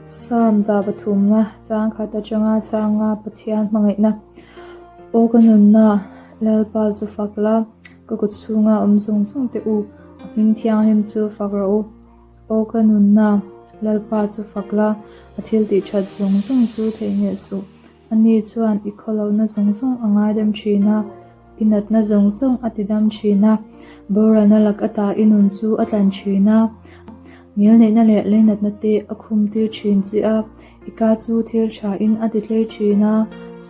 Sam za pathum na chang khata changa changa pathian mangai na oganun na lalpa chu fakla ka kuchunga omsong song te u ming thiang hem chu fakra u oganun na lalpa chu fakla athil ti that zong zong chu theine su ani chuan ikholo na zong zong anga dem thina inat na zong zong atidam thina bora na lak ata inun chu atlan thina ngil nei na le lenat na te akhum tir thin chi a ika chu thir tha in ati tlei thina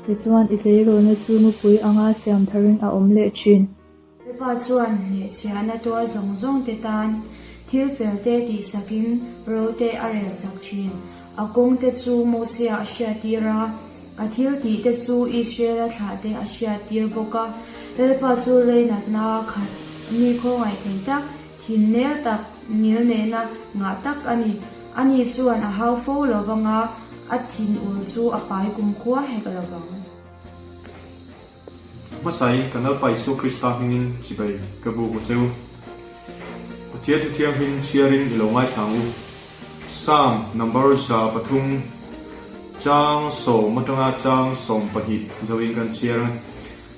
te chuan i tlei ro na chu mu pui anga siam tharin a om le thin pa chuan ne chiana to zong zong te tan thil fel te ti sakin ro te arel sak thin akong te chu mosia asha tira athil ti te chu israel tha te asha tir boka lalpa chu leinat na khat ni kho ngai thei tak thin ne tak nil ne na nga tak ani chuan a hau fo lowanga a thin ul chu a pai kum khua he ka lawang masai kanal pai su krista hingin chibai kabu ko cheu pathia tu thiam hin chiarin ilongai thangu sam number za pathum chang so matanga chang som pahi zawin kan chiar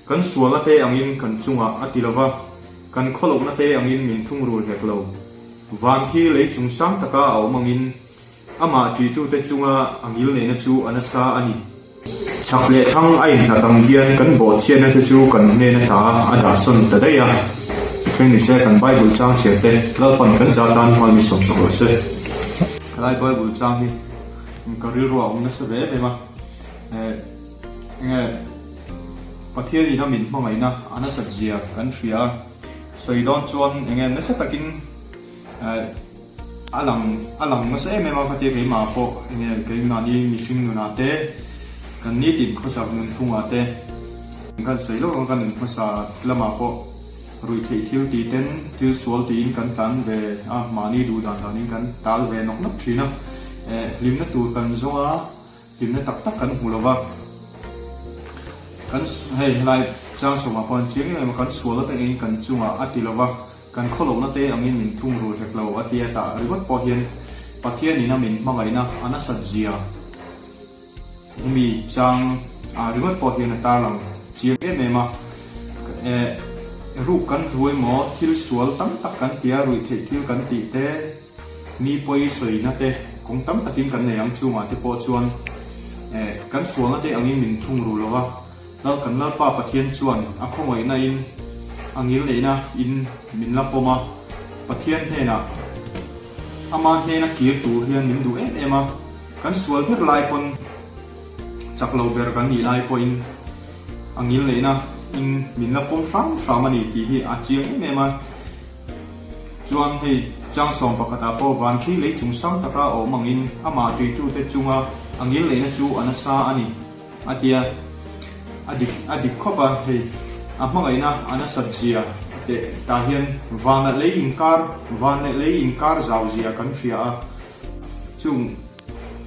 kan suala te angin kan chunga atilova kan kholok na te angin min thung rul heklo van khi le chung sang taka aw mangin ama ti tu te chunga angil ne na chu anasa ani chakle thang ain tha tam hian kan bo chen na te chu kan ne na tha ada son ta dai ya thing ni se kan bible chang che te la pan kan za tan mal mi som so se lai bible chang hi ka ri ro ang na se ve me ma nge pathia ni na min mangai na anasa jia kan thria soidon chuan nge na se takin alang na se me ma khate ke ma po nge ke na ni mi sing nu na te kan ni tin khosa nun thunga te kan soilo kan khosa lama po rui thei thil ti ten thil sual ti in kan tan ve a mani du dan dan in kan tal ve nok nok thina lim na tu kan zonga lim na tak tak kan hulova kan hei lai chang so ma pon ching ma kan sual ta in kan chunga atilova kan kholo na te angin min thung ru heklo atia ta riwat po hian pathia ni na min mangai na ana sajia mi chang riwat po hian ta lang chiang e me ma ru kan ruai mo thil sual tam tak kan tia rui thei thil kan ti te mi poi soi na te kong tam takin kan nei ang chunga te po chuan kan sual na te angin min thung ru lowa dal kan la pa pathian chuan a khongoi na in angil leina in min la poma pathian he na ama he na kir tu hian min du ema kan sual ber lai pon chaklo ber kan ni lai point angil leina in min la pom sam ani ti hi a chiang ema chuan hei chang som pakata po van khi le chung sang taka o mangin ama ti tu te chunga angil leina chu anasa ani atia adik khopa hei amang ina ana sabzia te tahian vana le in kar zawzia kan thria chung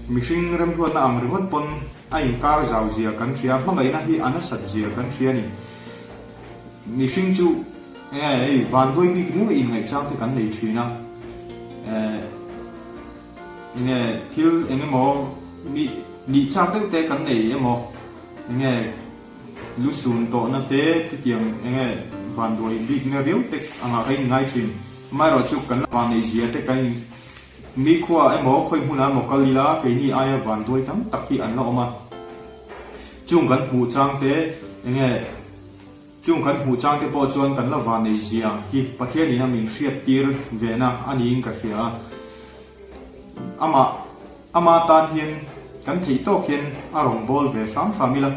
mishing ram thua na amri hot pon a in kar zawzia kan thria mangai na hi ana sabzia kan thria ni mishing chu van doi bi kri in ngai chang te kan nei thina nge thil enge mo ni chang te kan nei emo nge lusun to na te tiang enge van doi big na riu te anga kai ngai thin mai ro chu kan van nei zia te kai mi khwa emo khoi huna mo kalila ke ni aya van doi tam takki an la oma chung kan hu chang te enge chung kan hu chang te po chuan kan la van nei zia hi pathia ni na min hriat tir ve na ani in ka hria ama tan hian kan thei to khen arong bol ve sam mila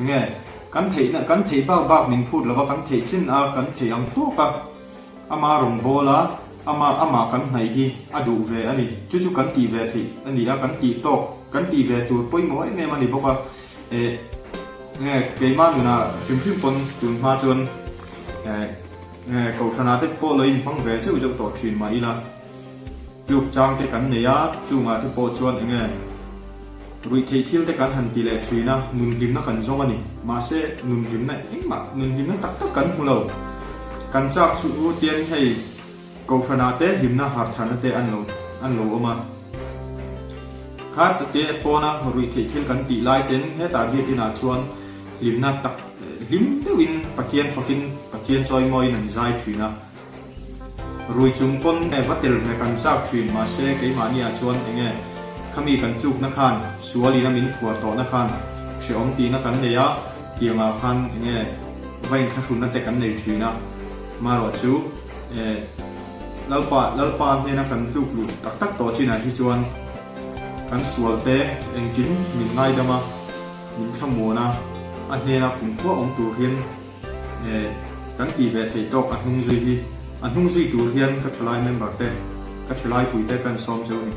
nge kan thei ba min phut lawa kan thei chin a kan thei ang to ka ama rong bola ama kan nei hi adu ve ani chu kan ti ve thei ani a kan ti ve tur poi mo me mani boka nge keima na sim pon tun ma chon ko thana te po loin phang ve chu to thin ma ila luk chang te kan nei a chunga te po chuan nge rui thei thil te kan han ti le thina nun lim na kan zong ani ma se nun lim na tak kan hulo kan chak chu tian hei ko thana te him na har thana te an lo oma khát te pona rui thei thil kan ti lai ten he ta bi kina chuan limna tak lim te win pathian choi moi nan zai thina rui chung pon e vatel ve kan chak thin ma se ke mania chuan enge khami kan tluk na khan suali na min thuar to na khan she om ti na kan neya tianga khan enge vain kha shun na te kan nei thina maro chu lalpa ne na kan tluk lu tak tak to china hi chuan kan sual te engkin min ngai dama min khamona a hne na kum kho ong tur hian kan ti ve thei tok a hnung zui tur hian ka thlai member te ka thlai pui te kan som chu ni